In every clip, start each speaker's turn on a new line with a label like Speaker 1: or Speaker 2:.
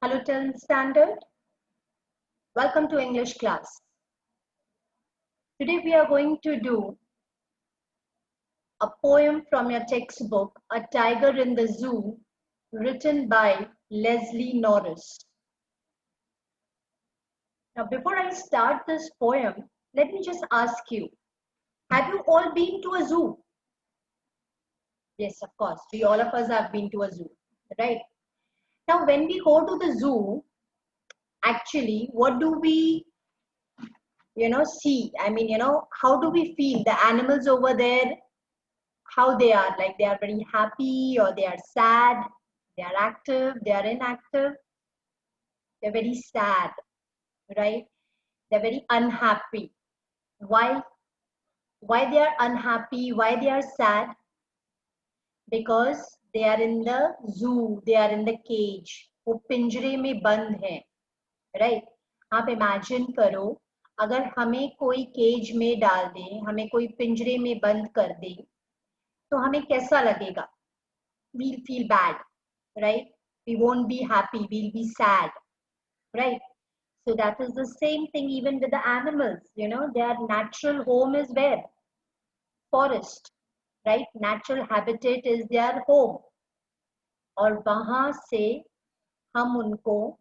Speaker 1: Hello 10th standard. Welcome to English class. Today we are going to do a poem from your textbook, A Tiger in the Zoo, written by Leslie Norris. Now before I start this poem, let me just ask you, have you all been to a zoo? Yes, of course. All of us have been to a zoo, right? Now when we go to the zoo, actually what do we see? How do we feel the animals over there? How they are, like they are very happy or they are sad, they are active, they are inactive, they're very sad, right? They're very unhappy. Why they are unhappy, why they are sad? Because they are in the zoo, they are in the cage, वो पिंजरे में बंद है, right? आप imagine करो, अगर हमें कोई केज में डाल दे, हमें कोई पिंजरे में बंद कर दे, तो हमें कैसा लगेगा? We'll feel bad, right? We won't be happy, we'll be sad, right? So that is the same thing even with the animals, their natural home is where? Forest, right? Natural habitat is their home. और वहां से हम उनको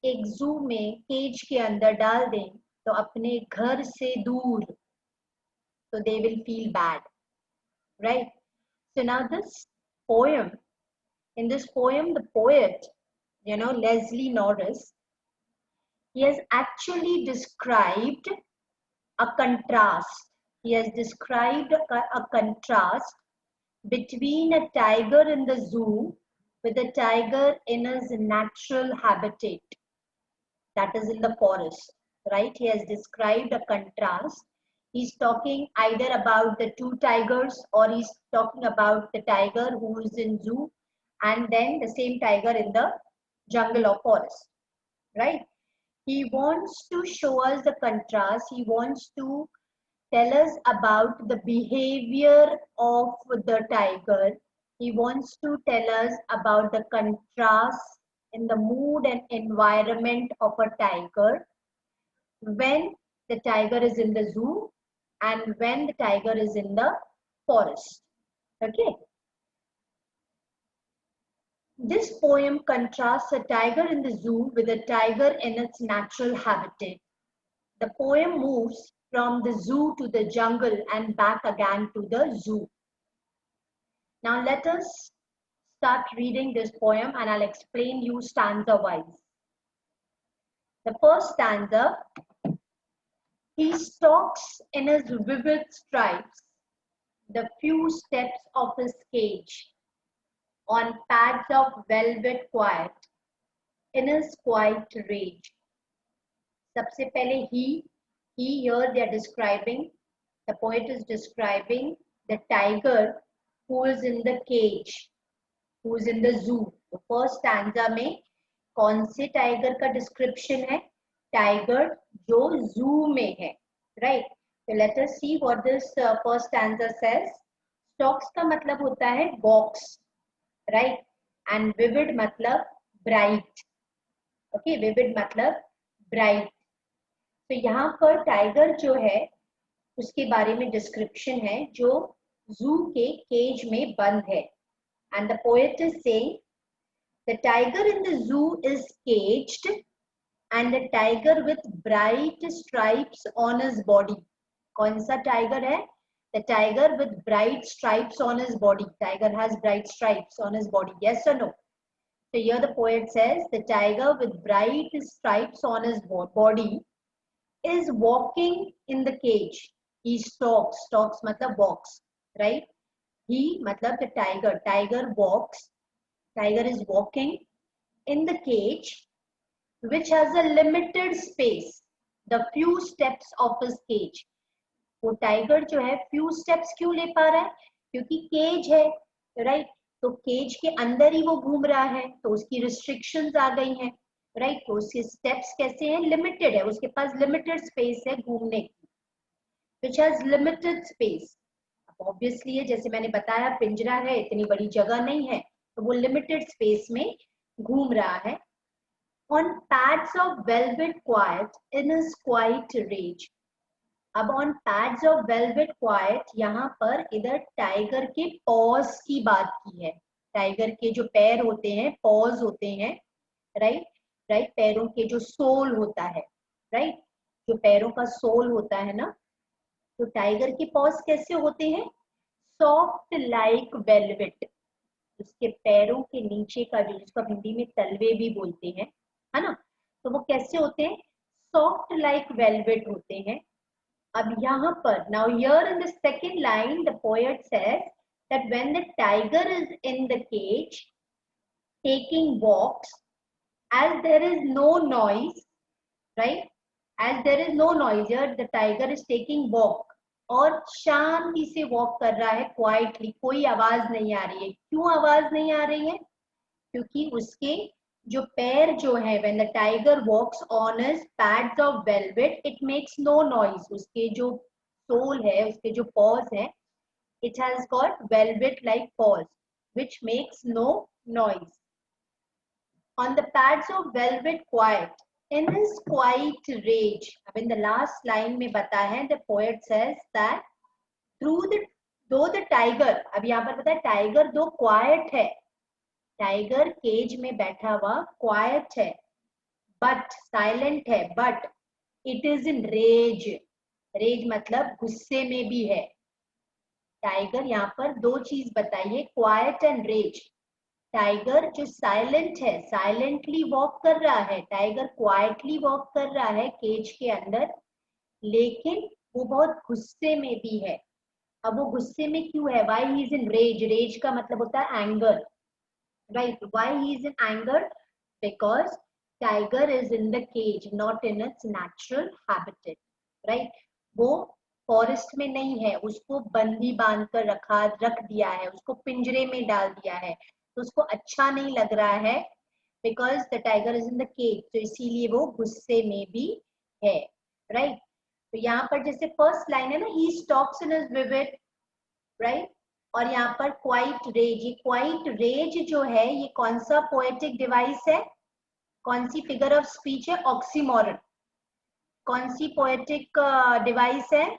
Speaker 1: एक जू में cage के अंदर डाल दें तो अपने घर से दूर, so they will feel bad, right? So now this poem, in this poem, the poet, Leslie Norris, he has actually described a contrast. He has described a contrast between a tiger in the zoo with a tiger in his natural habitat, that is in the forest, right? He has described a contrast. He's talking either about the two tigers or he's talking about the tiger who is in zoo and then the same tiger in the jungle or forest, right? He wants to show us the contrast. He wants to tell us about the behavior of the tiger. He wants to tell us about the contrast in the mood and environment of a tiger when the tiger is in the zoo and when the tiger is in the forest. Okay. This poem contrasts a tiger in the zoo with a tiger in its natural habitat. The poem moves from the zoo to the jungle and back again to the zoo. Now let us start reading this poem and I'll explain you stanza wise. The first stanza, he stalks in his vivid stripes the few steps of his cage on pads of velvet quiet in his quiet rage. सबसे पहले he here they are describing, the poet is describing the tiger who is in the cage, who is in the zoo. The first stanza में कौन से tiger का description है? Tiger जो जू में है, right? So let us see what this first stanza says. Stalks का मतलब होता है box, right? And vivid मतलब bright. Okay, vivid मतलब bright. तो यहाँ पर टाइगर जो है उसके बारे में डिस्क्रिप्शन है जो जू के केज में बंद है. And the poet is saying the tiger in the zoo is caged and the tiger with bright stripes on his body. कौन सा टाइगर है? The tiger with bright stripes on his body. Tiger has bright stripes on his body. Yes or no? So here the poet says the tiger with bright stripes on his body is walking in the cage. He stalks. Stalks matlab walks, right? He matlab the tiger. Tiger walks. Tiger is walking in the cage which has a limited space. The few steps of his cage. वो tiger जो है few steps क्यों ले पा रहा है? क्योंकि cage है, राइट? तो केज के अंदर ही वो घूम रहा है तो उसकी रिस्ट्रिक्शंस आ गई हैं, राइट? तो उसके स्टेप्स कैसे हैं? लिमिटेड है, उसके पास लिमिटेड स्पेस है घूमने की, which has limited space. अब ऑब्वियसली है, जैसे मैंने बताया पिंजरा है, इतनी बड़ी जगह नहीं है, तो वो लिमिटेड स्पेस में घूम रहा है. On pads of velvet quiet in his quiet rage. अब on pads of velvet quite, यहाँ पर इधर टाइगर के पॉज की बात की है। टाइगर के जो पैर होते हैं, पॉज होते हैं, राइट राइट, पैरों के जो सोल होता है, राइट, जो पैरों का सोल होता है ना, तो टाइगर के पॉज कैसे होते हैं? Soft like velvet. उसके पैरों के नीचे का जो, जिसको हिंदी में तलवे भी बोलते हैं, है ना, तो वो कैसे होते हैं? सॉफ्ट लाइक वेलवेट होते हैं। अब यहाँ पर, now here in the second line the poet says that when the tiger is in the cage taking walks, as there is no noise, right, as there is no noise, here the tiger is taking walk, और शांति से walk कर रहा है, quietly, कोई आवाज नहीं आ रही है। क्यों आवाज नहीं आ रही है? क्योंकि उसके जो पैर जो है, when the tiger walks on his pads of velvet, it makes no noise. उसके जो सोल है, उसके जो paws है, it has got velvet like paws, which makes no noise. On the pads of velvet quiet, in his quiet rage. अब in the last line में बताया है, the poet says that though the tiger, अब यहाँ पर बताया tiger दो quiet है, टाइगर केज में बैठा हुआ क्वाइट है, बट साइलेंट है, but it is in rage. Rage मतलब गुस्से में भी है। टाइगर, यहाँ पर दो चीज बताइए, क्वाइट एंड रेज। टाइगर जो साइलेंट है, साइलेंटली वॉक कर रहा है, टाइगर क्वाइटली वॉक कर रहा है केज के अंदर, लेकिन वो बहुत गुस्से में भी है। अब वो गुस्से में क्यों है? Why he is in rage. Rage का मतलब होता है anger, right? Why he is in anger? Because tiger is in the cage, not in its natural habitat, right? वो फॉरेस्ट में नहीं है, उसको बंदी बांध कर रख दिया है, उसको पिंजरे में डाल दिया है, तो उसको अच्छा नहीं लग रहा है, because the tiger is in the cage, तो इसीलिए वो गुस्से में भी है, राइट? तो यहाँ पर जैसे फर्स्ट लाइन है ना, he stalks in his vivid, right, और यहाँ पर क्वाइट रेज, ये क्वाइट रेज जो है, ये कौन सा पोएटिक डिवाइस है? कौन सी फिगर ऑफ स्पीच है? ऑक्सीमोरन। कौन सी पोएटिक डिवाइस है?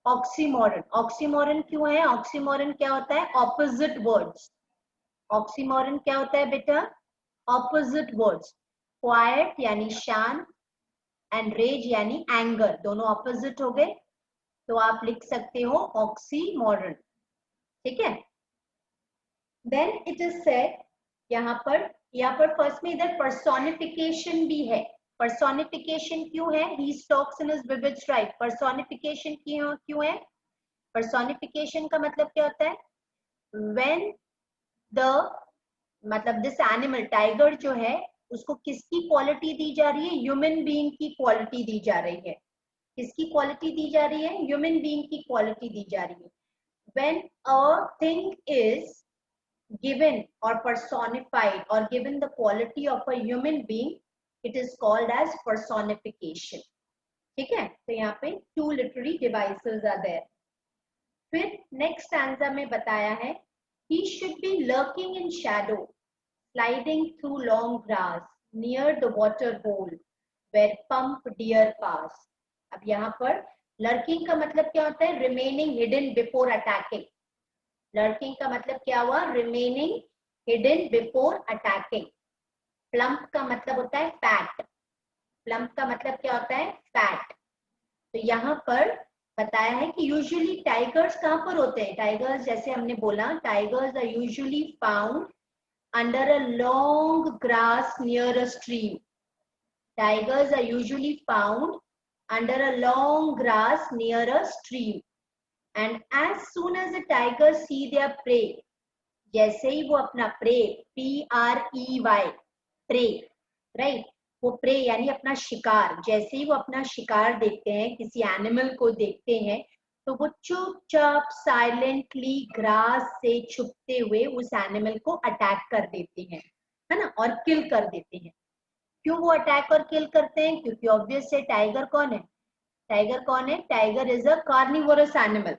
Speaker 1: ऑक्सीमोरन। ऑक्सीमोरन क्यों है? ऑक्सीमोरन क्या होता है? Opposite words. ऑक्सीमोरन क्या होता है बेटा? Opposite words. क्वाइट यानी शांत, एंड रेज यानी एंगर, दोनों ऑपोजिट हो गए, तो आप लिख सकते हो ऑक्सीमोरन, ठीक है? देन इट इज सेड, यहाँ पर फर्स्ट में इधर पर्सोनिफिकेशन भी है। पर्सोनिफिकेशन क्यों है? He stalks in his vivid stripe. Personification क्यों है? पर्सोनिफिकेशन का मतलब क्या होता है? व्हेन द, मतलब दिस एनिमल, टाइगर जो है, उसको किसकी क्वालिटी दी जा रही है? ह्यूमन बीइंग की क्वालिटी दी जा रही है। किसकी क्वालिटी दी जा रही है? ह्यूमन बीइंग की क्वालिटी दी जा रही है। When a thing is given or personified or given the quality of a human being, it is called as personification. ठीक है? तो यहाँ पे two literary devices are there. फिर next stanza में बताया है, he should be lurking in shadow, sliding through long grass near the water hole where pump deer pass. अब यहाँ पर लर्किंग का मतलब क्या होता है? Remaining hidden before attacking. Lurking का मतलब क्या हुआ? Remaining hidden before attacking. Plump का मतलब होता है फैट। प्लम्प का मतलब क्या होता है? फैट। तो यहाँ पर बताया है कि यूजुअली टाइगर्स कहाँ पर होते हैं? टाइगर्स, जैसे हमने बोला, tigers are usually found under a long grass near a stream. Tigers are usually found under a long grass near a stream, and as soon as the tigers see their prey, जैसे ही वो अपना prey, P-R-E-Y, prey, right, वो prey यानी अपना शिकार, जैसे ही वो अपना शिकार देखते हैं, किसी एनिमल को देखते हैं, तो वो चुपचाप साइलेंटली ग्रास से छुपते हुए उस एनिमल को अटैक कर देते हैं, है ना, और किल कर देते हैं। क्यों वो अटैक और किल करते हैं? क्योंकि ऑब्वियस है, टाइगर कौन है? टाइगर कौन है? Tiger is a carnivorous animal.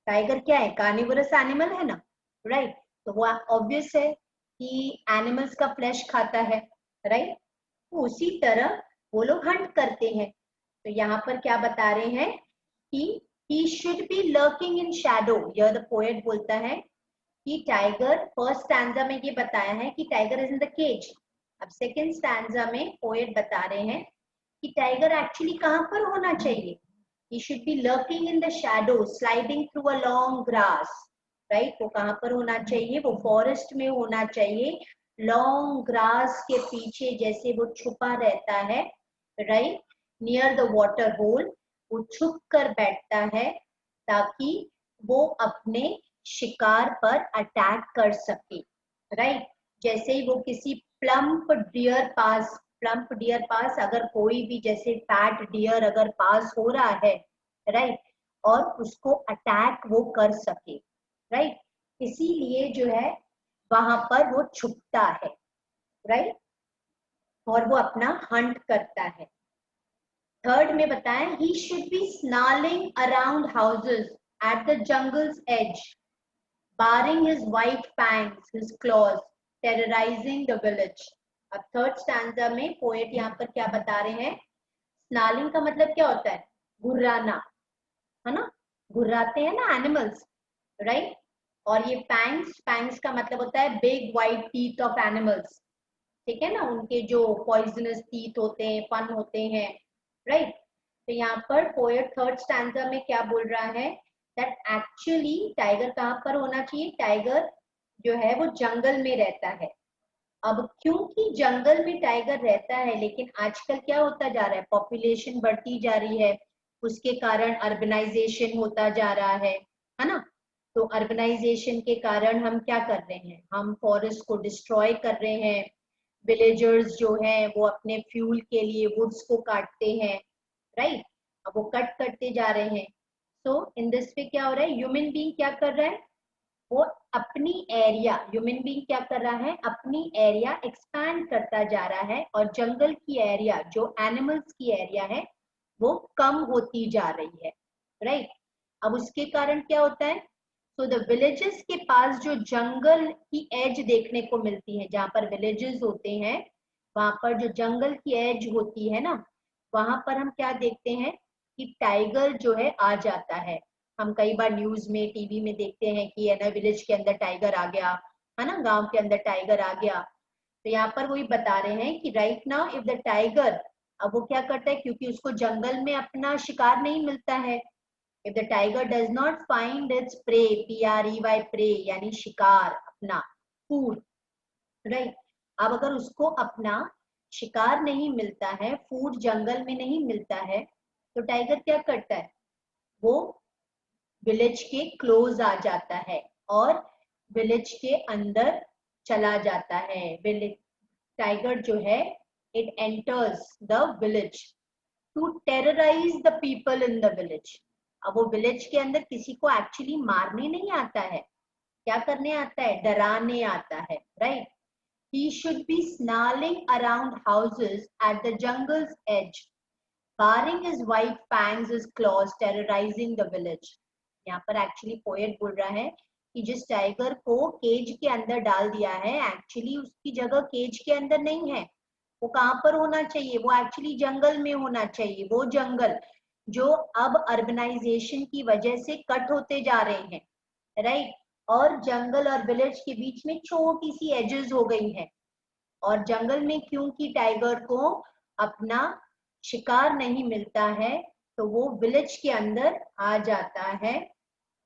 Speaker 1: Tiger क्या है? कार्निवोरस एनिमल है ना, राइट? तो वो ऑब्वियस है कि एनिमल्स का फ्लैश खाता है, राइट? तो उसी तरह वो लोग हंट करते हैं। तो यहाँ पर क्या बता रहे हैं कि he should be lurking in shadow। यह द पोएट बोलता है कि टाइगर, फर्स्ट स्टैंजा में ये बताया है कि tiger is in the cage. अब सेकंड स्टैंजा में पोएट बता रहे हैं कि टाइगर एक्चुअली कहाँ पर होना चाहिए। he should be lurking in the shadow sliding through a long grass। Right, वो कहाँ पर होना चाहिए, वो फॉरेस्ट में होना चाहिए, लॉन्ग ग्रास के पीछे जैसे वो छुपा रहता है। Right, near the water hole वो छुप कर बैठता है ताकि वो अपने शिकार पर अटैक कर सके। राइट, जैसे ही वो किसी प्लम्प डियर पास अगर कोई भी जैसे फैट डियर अगर पास हो रहा है, राइट, और उसको अटैक वो कर सके। राइट, इसीलिए जो है वहां पर वो छुपता है। राइट, और वो अपना हंट करता है। थर्ड में बताया he should be snarling around houses at the jungle's edge, barring his white fangs, his claws, terrorizing the village। अब थर्ड स्टैंजा में पोएट यहाँ पर क्या बता रहे हैं, स्नार्लिंग का मतलब क्या होता है, घुर्राना, है ना, घुर्राते हैं ना एनिमल्स। राइट, और ये फैंग्स का मतलब होता है big white teeth of animals. ठीक है ना, उनके जो पॉइजनस टीथ होते हैं, फन होते हैं। राइट, तो यहाँ पर पोएट थर्ड स्टैंजा में क्या बोल रहा है, दैट एक्चुअली टाइगर कहाँ पर होना चाहिए, टाइगर जो है वो जंगल में रहता है। अब क्योंकि जंगल में टाइगर रहता है, लेकिन आजकल क्या होता जा रहा है, पॉपुलेशन बढ़ती जा रही है, उसके कारण अर्बनाइजेशन होता जा रहा है ना। तो अर्बनाइजेशन के कारण हम क्या कर रहे हैं, हम फॉरेस्ट को डिस्ट्रॉय कर रहे हैं। विलेजर्स जो हैं वो अपने फ्यूल के लिए वुड्स को काटते हैं। राइट, अब वो कट करते जा रहे हैं। तो इन दिस पे क्या हो रहा है, ह्यूमन बीइंग क्या कर रहा है, वो अपनी एरिया, ह्यूमन बीइंग क्या कर रहा है, अपनी एरिया एक्सपैंड करता जा रहा है, और जंगल की एरिया जो एनिमल्स की एरिया है वो कम होती जा रही है। राइट, अब उसके कारण क्या होता है, तो द विलेजेस के पास जो जंगल की एज देखने को मिलती है, जहां पर विलेजेस होते हैं वहां पर जो जंगल की एज होती है ना, वहां पर हम क्या देखते हैं कि टाइगर जो है आ जाता है। हम कई बार न्यूज में, टीवी में देखते हैं कि है ना, विलेज के अंदर टाइगर आ गया, है ना, गांव के अंदर टाइगर आ गया। तो यहाँ पर वही बता रहे हैं कि right now if the tiger, अब वो क्या करता है, क्योंकि उसको जंगल में अपना शिकार नहीं मिलता है। If the tiger does not find its prey, PREY prey यानी शिकार, अपना फूड। राइट, अब अगर उसको अपना शिकार नहीं मिलता है, फूड जंगल में नहीं मिलता है, तो टाइगर क्या करता है, वो विलेज के क्लोज आ जाता है और विलेज के अंदर चला जाता है। विलेज टाइगर जो है, it enters the village to terrorize the people in the village. अब वो विलेज के अंदर किसी को एक्चुअली मारने नहीं आता है, क्या करने आता है, डराने आता है। Right, he should be snarling around houses at the jungle's edge, barring his white fangs, his claws, terrorizing the village। यहाँ पर एक्चुअली पोएट बोल रहा है कि जिस टाइगर को केज के अंदर डाल दिया है, एक्चुअली उसकी जगह केज के अंदर नहीं है, वो कहाँ पर होना चाहिए, वो एक्चुअली जंगल में होना चाहिए। वो जंगल जो अब अर्बनाइजेशन की वजह से कट होते जा रहे हैं। राइट, और जंगल और विलेज के बीच में छोटी सी एजेस हो गई है, और जंगल में क्योंकि टाइगर को अपना शिकार नहीं मिलता है, तो वो विलेज के अंदर आ जाता है,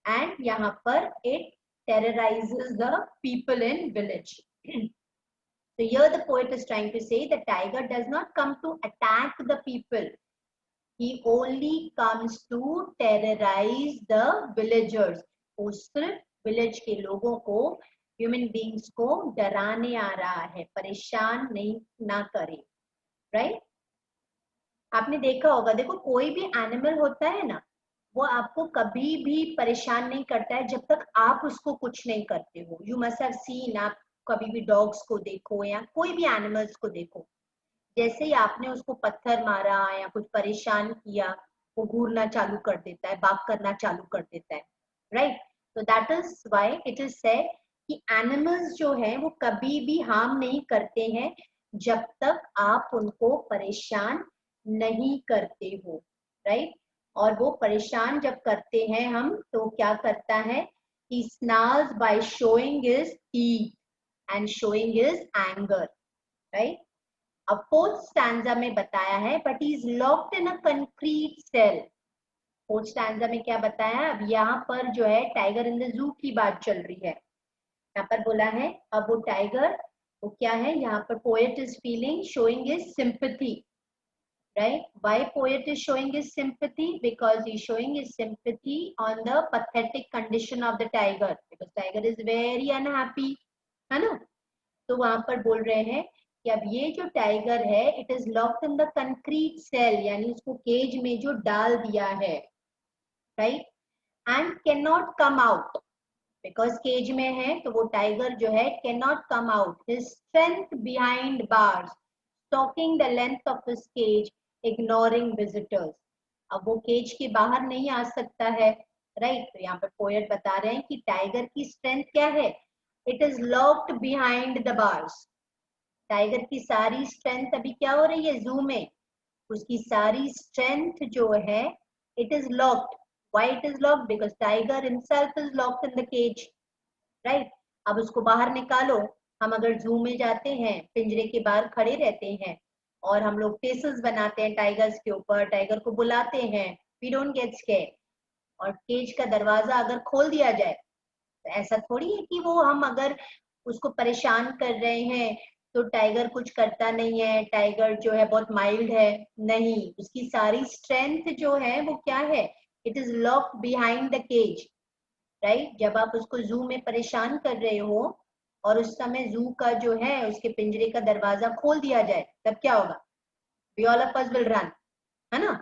Speaker 1: एंड यहाँ पर it terrorizes the people in village। So here the poet is trying to say the tiger does not come to attack the people, he only comes to terrorize the villagers। वो सिर्फ village के लोगों को, human beings को डराने आ रहा है, परेशान नहीं ना करे। राइट, आपने देखा होगा, देखो कोई भी एनिमल होता है ना, वो आपको कभी भी परेशान नहीं करता है जब तक आप उसको कुछ नहीं करते हो। यू मस्ट हैव सीन, आप कभी भी डॉग्स को देखो या कोई भी एनिमल्स को देखो, जैसे ही आपने उसको पत्थर मारा या कुछ परेशान किया, वो घूरना चालू कर देता है, बाग करना चालू कर देता है। राइट, तो that is why it is said कि एनिमल्स जो है वो कभी भी हार्म नहीं करते हैं जब तक आप उनको परेशान नहीं करते हो, राइट। और वो परेशान जब करते हैं हम, तो क्या करता है, he snarls by showing his teeth and showing his anger, right। अब फोर्थ स्टैंजा में बताया है, but he is locked in a concrete cell. Fourth stanza में क्या बताया है, अब यहाँ पर जो है टाइगर इन द जू की बात चल रही है। यहाँ पर बोला है, अब वो टाइगर, वो क्या है, यहाँ पर poet is feeling, showing his sympathy, right? Why poet is showing his sympathy? Because he's showing his sympathy on the pathetic condition of the tiger, because tiger is very unhappy, है ना। तो वहां पर बोल रहे हैं कि अब ये जो टाइगर है, it is locked in the concrete cell, यानी उसको केज में जो डाल दिया है, right, and can not come out, because cage में है, तो वो टाइगर जो है can not come out, his strength behind bars stalking the length of his cage ignoring visitors. अब वो केज के बाहर नहीं आ सकता है, राइट। तो यहाँ पर पोएट बता रहे हैं कि टाइगर की स्ट्रेंथ क्या है, it is locked behind the bars. Tiger की सारी स्ट्रेंथ अभी क्या हो रही है जू में, उसकी सारी स्ट्रेंथ जो है, it is locked. Why it is locked? Because tiger himself is locked in the cage, right. अब उसको बाहर निकालो। हम अगर जू में जाते हैं, पिंजरे के बाहर खड़े रहते हैं और हम लोग फेसेस बनाते हैं टाइगर्स के ऊपर, टाइगर को बुलाते हैं, वी डोंट गेट स्केयर। और केज का दरवाजा अगर खोल दिया जाए, तो ऐसा थोड़ी है कि वो हम अगर उसको परेशान कर रहे हैं तो टाइगर कुछ करता नहीं है, टाइगर जो है बहुत माइल्ड है, नहीं, उसकी सारी स्ट्रेंथ जो है वो क्या है, it is lock behind the cage, right. जब आप उसको जू में परेशान कर रहे हो और उस समय जू का जो है उसके पिंजरे का दरवाजा खोल दिया जाए, तब क्या होगा, we all of us will run, है ना।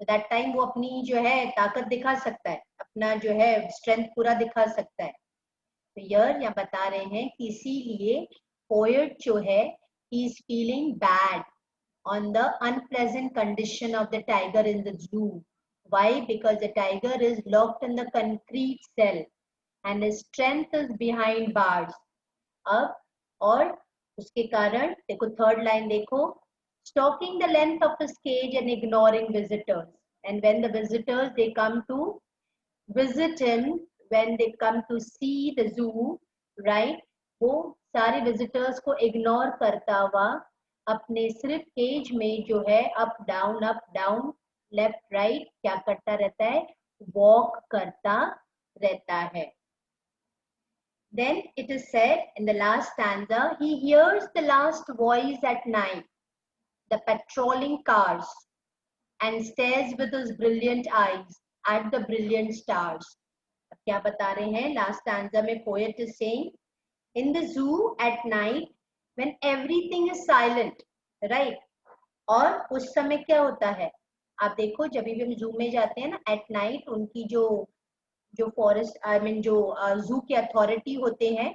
Speaker 1: तो दैट टाइम वो अपनी जो है ताकत दिखा सकता है, अपना जो है स्ट्रेंथ पूरा दिखा सकता है। तो यहाँ बता रहे हैं कि इसीलिए पोएट जो है, he is feeling bad on the unpleasant condition of the tiger in the zoo. Why? Because the tiger is locked in the concrete cell and his strength is behind bars. अब और उसके कारण देखो, third line देखो, stalking the length of his cage and ignoring visitors. And when the visitors they come to visit him, when they come to see the zoo, right, वो सारे visitors को ignore करता हुआ अपने सिर्फ केज में जो है अप डाउन लेफ्ट राइट क्या करता रहता है, वॉक करता रहता है। Then it is said in the last stanza, he hears the last voice at night, the patrolling cars, and stares with his brilliant eyes at the brilliant stars. अब क्या बता रहे हैं लास्ट स्टैंजा में, poet is saying, in the zoo at night when everything is silent, right। और उस समय क्या होता है, आप देखो जब भी हम जू में जाते हैं ना एट नाइट, उनकी जो जो फॉरेस्ट आई मीन जो जू के अथॉरिटी होते हैं,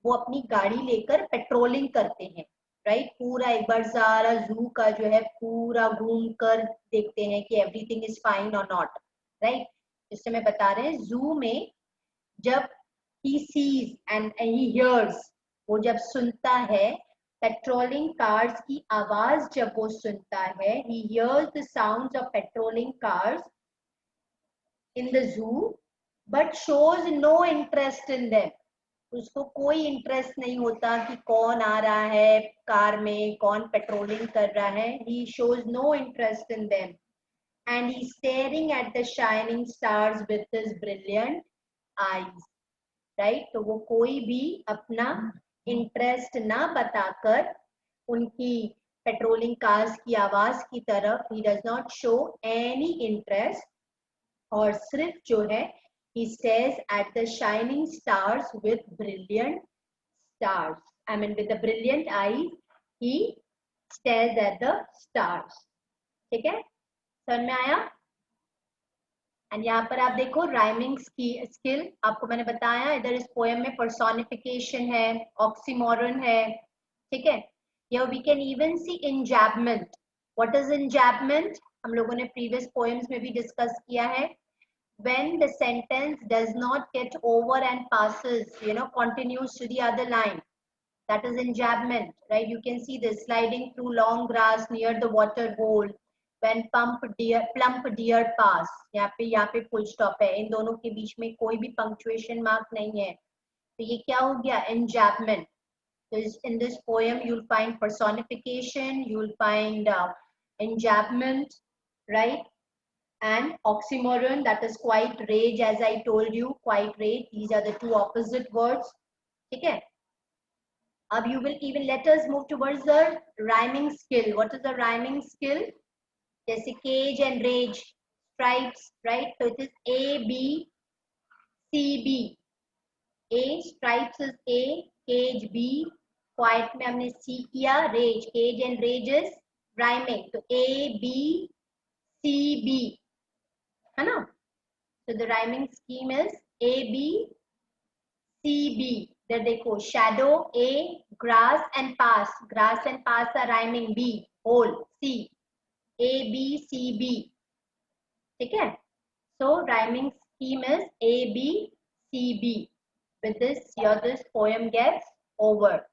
Speaker 1: वो अपनी गाड़ी लेकर पेट्रोलिंग करते हैं, राइट। पूरा एक बार सारा जू का जो है पूरा घूम कर देखते हैं कि एवरीथिंग इज फाइन और नॉट, राइट। इस समय बता रहे हैं जू में जब he sees and he hears, वो जब सुनता है पेट्रोलिंग कार्स की आवाज, जब वो सुनता है, he hears the sounds of patrolling cars in the zoo but shows no interest in them। उसको कोई इंटरेस्ट नहीं होता कि कौन आ रहा है कार में, कौन पेट्रोलिंग कर रहा है, he shows no interest in them and he's staring at the shining stars with his brilliant eyes, right. तो वो कोई भी अपना इंटरेस्ट ना बताकर उनकी पेट्रोलिंग कार्स की आवाज की तरफ, he does not show any interest, और सिर्फ जो है he stares at the shining stars with brilliant stars, I mean with the brilliant eyes he stares at the stars। ठीक है, समझ में आया। एंड यहाँ पर आप देखो राइमिंग की स्किल, आपको मैंने बताया इधर इस पोएम में पर्सोनिफिकेशन है, ऑक्सीमोरन है, ठीक है। या we can even see enjambment. What is enjambment? हम लोगों ने प्रीवियस पोएम्स में भी डिस्कस किया है, when the sentence does not get over and passes, continues to the other line, That is enjambment, right? You can see this sliding through long grass near the water hole when plump deer pass. यहाँ पे full stop है. इन दोनों के बीच में कोई भी punctuation mark नहीं है. तो ये क्या हो गया? Enjambment. So in this poem, you'll find personification, you'll find enjambment, right? And oxymoron, that is quite rage, as I told you, quite rage. These are the two opposite words. Okay. You will even let us move towards the rhyming skill. What is the rhyming skill? Jesse cage and rage, stripes, right? So it is A, B, C, B. A, stripes is A, cage B, quiet में हमने C किया, rage, cage and rage is rhyming. So A, B, C, B. है ना? So the rhyming scheme is A, B, C, B. There देखो, shadow, A, grass and pass. Grass and pass are rhyming. B, hole, C. A, B, C, B. ठीक है? So rhyming scheme is A, B, C, B. With this, this poem gets over.